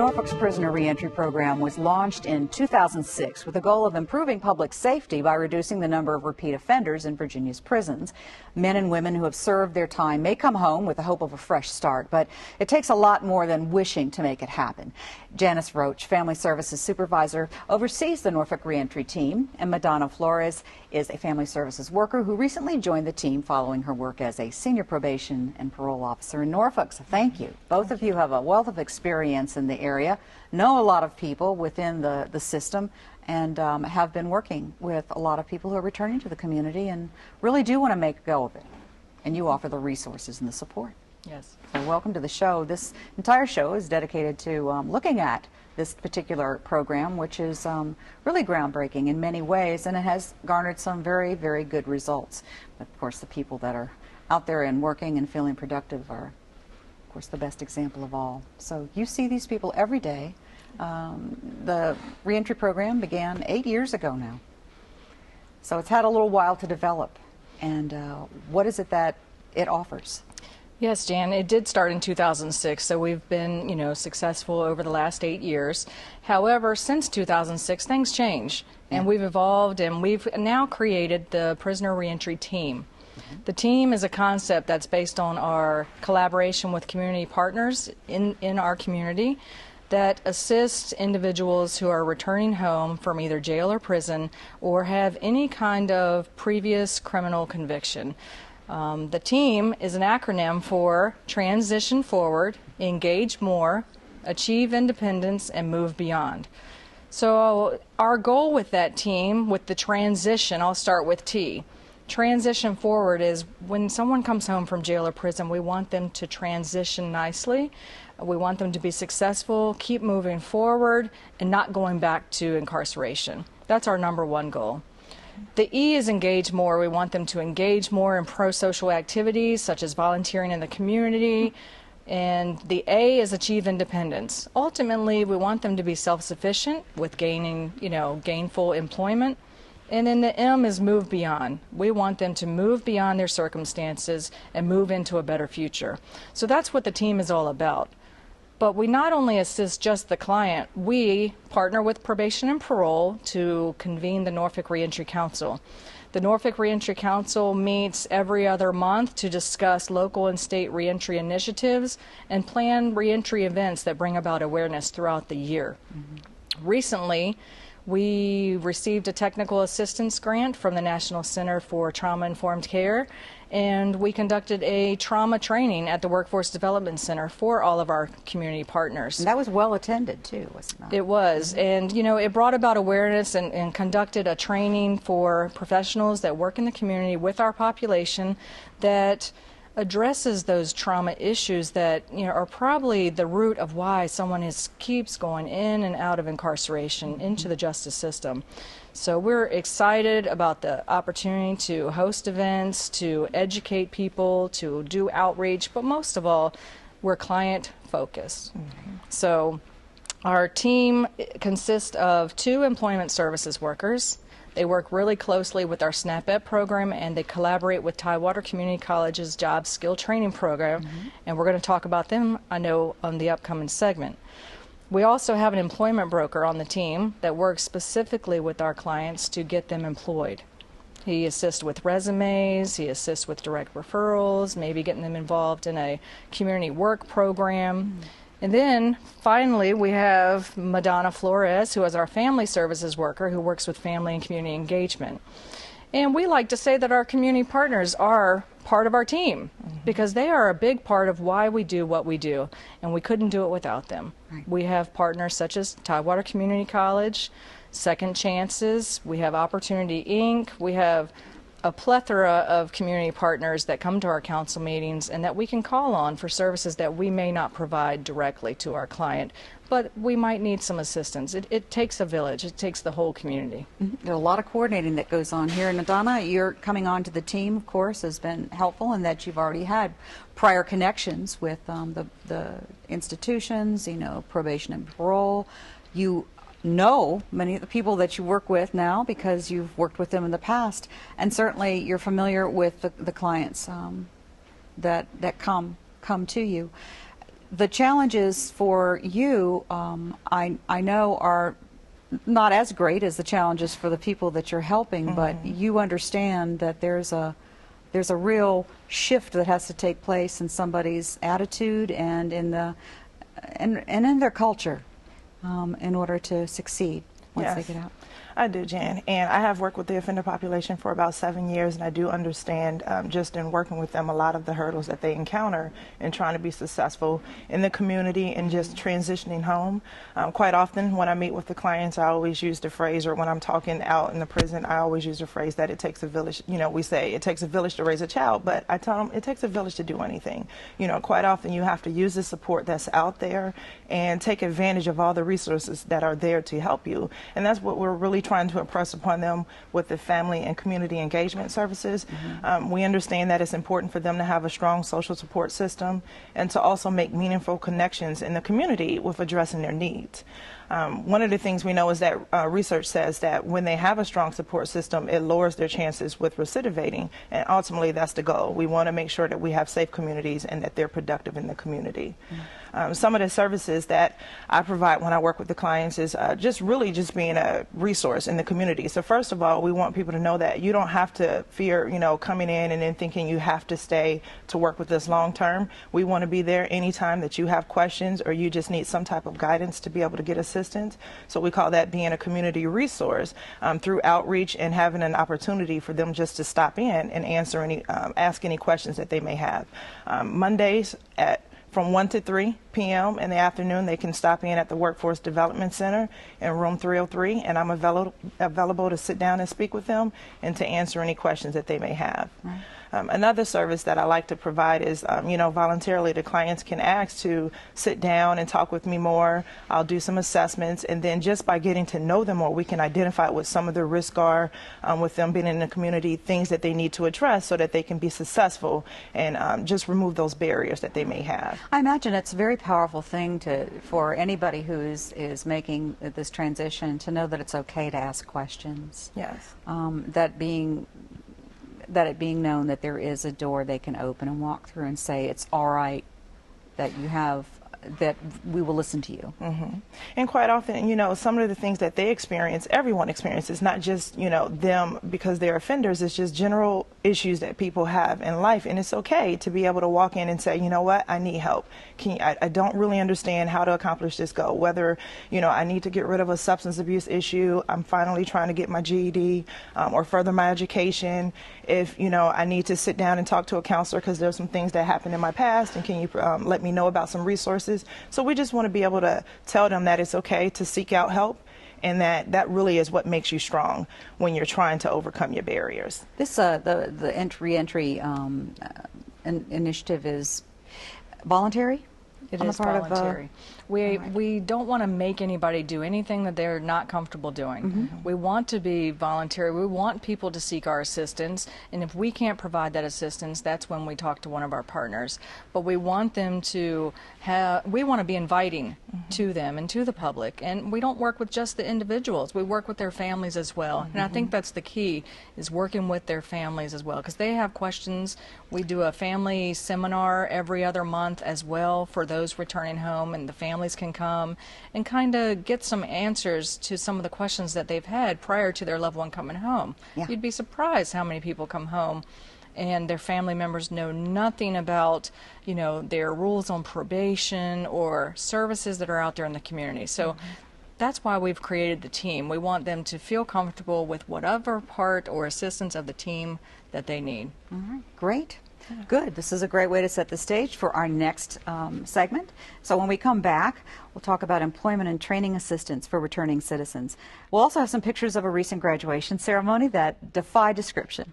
Norfolk's prisoner reentry program was launched in 2006 with the goal of improving public safety by reducing the number of repeat offenders in Virginia's prisons. Men and women who have served their time may come home with the hope of a fresh start, but it takes a lot more than wishing to make it happen. Janice Roach, Family Services Supervisor, oversees the Norfolk reentry team, and Madonna Flores is a Family Services worker who recently joined the team following her work as a senior probation and parole officer in Norfolk. So thank you. Both of you have a wealth of experience in the area, know a lot of people within the system, and have been working with a lot of people who are returning to the community and really do want to make a go of it. And you offer the resources and the support. Yes. So welcome to the show. This entire show is dedicated to looking at this particular program, which is really groundbreaking in many ways, and it has garnered some very, very good results. But of course, the people that are out there and working and feeling productive are, of course, the best example of all. So you see these people every day. The reentry program began 8 years ago now. So it's had a little while to develop. And what is it that it offers? Yes, Jan, it did start in 2006, so we've been, successful over the last 8 years. However, since 2006, things change, and we've evolved, and we've now created the Prisoner Reentry Team. The team is a concept that's based on our collaboration with community partners in our community that assists individuals who are returning home from either jail or prison or have any kind of previous criminal conviction. The team is an acronym for Transition Forward, Engage More, Achieve Independence, and Move Beyond. So our goal with that team, with the transition, I'll start with T. Transition forward is when someone comes home from jail or prison, we want them to transition nicely. We want them to be successful, keep moving forward, and not going back to incarceration. That's our #1 goal. The E is engage more. We want them to engage more in pro-social activities such as volunteering in the community. And the A is achieve independence. Ultimately, we want them to be self-sufficient with gaining, gainful employment. And then the M is move beyond. We want them to move beyond their circumstances and move into a better future. So that's what the team is all about. But we not only assist just the client, we partner with probation and parole to convene the Norfolk Reentry Council. The Norfolk Reentry Council meets every other month to discuss local and state reentry initiatives and plan reentry events that bring about awareness throughout the year. Recently, we received a technical assistance grant from the National Center for Trauma-Informed Care, and we conducted a trauma training at the Workforce Development Center for all of our community partners. And that was well attended too, was it not? It was, and it brought about awareness and conducted a training for professionals that work in the community with our population that addresses those trauma issues that are probably the root of why someone keeps going in and out of incarceration into the justice system. So we're excited about the opportunity to host events, to educate people, to do outreach, but most of all, we're client focused. So our team consists of 2 employment services workers. They work really closely with our SNAP-ED program, and they collaborate with Tidewater Community College's Job Skill Training Program, and we're going to talk about them, I know, on the upcoming segment. We also have an employment broker on the team that works specifically with our clients to get them employed. He assists with resumes, he assists with direct referrals, maybe getting them involved in a community work program. And then, finally, we have Madonna Flores, who is our family services worker who works with family and community engagement. And we like to say that our community partners are part of our team because they are a big part of why we do what we do, and we couldn't do it without them. Right. We have partners such as Tidewater Community College, Second Chances, we have Opportunity Inc., we have a plethora of community partners that come to our council meetings and that we can call on for services that we may not provide directly to our client, but we might need some assistance. It takes a village. It takes the whole community. There's a lot of coordinating that goes on here. And Madonna, you're coming on to the team, of course, has been helpful in that you've already had prior connections with the institutions, probation and parole. You know many of the people that you work with now because you've worked with them in the past, and certainly you're familiar with the clients that come to you. The challenges for you, I know, are not as great as the challenges for the people that you're helping, but you understand that there's a real shift that has to take place in somebody's attitude and in in their culture in order to succeed once Yes. they get out. I do, Jan, and I have worked with the offender population for about 7 years, and I do understand just in working with them a lot of the hurdles that they encounter in trying to be successful in the community and just transitioning home. Quite often when I meet with the clients, I always use the phrase, or when I'm talking out in the prison, I always use the phrase that it takes a village. You know, we say it takes a village to raise a child, but I tell them it takes a village to do anything. You know, quite often you have to use the support that's out there and take advantage of all the resources that are there to help you. And that's what we're really trying to impress upon them with the family and community engagement services. We understand that it's important for them to have a strong social support system and to also make meaningful connections in the community with addressing their needs. One of the things we know is that research says that when they have a strong support system, it lowers their chances with recidivating, and ultimately that's the goal. We want to make sure that we have safe communities and that they're productive in the community. Some of the services that I provide when I work with the clients is just being a resource in the community. So first of all, we want people to know that you don't have to fear, you know, coming in and then thinking you have to stay to work with us long term. We want to be there anytime that you have questions or you just need some type of guidance to be able to get assistance. So we call that being a community resource through outreach and having an opportunity for them just to stop in and answer ask any questions that they may have. Mondays from 1 to 3 p.m. in the afternoon, they can stop in at the Workforce Development Center in room 303, and I'm available to sit down and speak with them and to answer any questions that they may have. Right. Another service that I like to provide is, you know, voluntarily the clients can ask to sit down and talk with me more. I'll do some assessments, and then just by getting to know them more, we can identify what some of their risks are with them being in the community, things that they need to address so that they can be successful and just remove those barriers that they may have. I imagine it's a very powerful thing for anybody who is making this transition to know that it's okay to ask questions. Yes. That it being known that there is a door they can open and walk through and say it's all right, that you have, that we will listen to you. And quite often, you know, some of the things that they experience, everyone experiences, not just, you know, them because they're offenders. It's just general issues that people have in life, and it's okay to be able to walk in and say, you know what, I need help. I don't really understand how to accomplish this goal. Whether, you know, I need to get rid of a substance abuse issue, I'm finally trying to get my GED or further my education. If, you know, I need to sit down and talk to a counselor because there's some things that happened in my past, and can you let me know about some resources? So we just want to be able to tell them that it's okay to seek out help, and that really is what makes you strong when you're trying to overcome your barriers. This the re-entry initiative is voluntary? It is voluntary. We don't want to make anybody do anything that they're not comfortable doing. We want to be voluntary. We want people to seek our assistance, and if we can't provide that assistance, that's when we talk to one of our partners. But we want them to we want to be inviting to them and to the public, and we don't work with just the individuals. We work with their families as well, and I think that's the key, is working with their families as well, because they have questions. We do a family seminar every other month as well for those returning home, and the families can come and kind of get some answers to some of the questions that they've had prior to their loved one coming home. Yeah. You'd be surprised how many people come home and their family members know nothing about, you know, their rules on probation or services that are out there in the community. So that's why we've created the team. We want them to feel comfortable with whatever part or assistance of the team that they need. All right, great. Good. This is a great way to set the stage for our next segment. So when we come back, we'll talk about employment and training assistance for returning citizens. We'll also have some pictures of a recent graduation ceremony that defy description.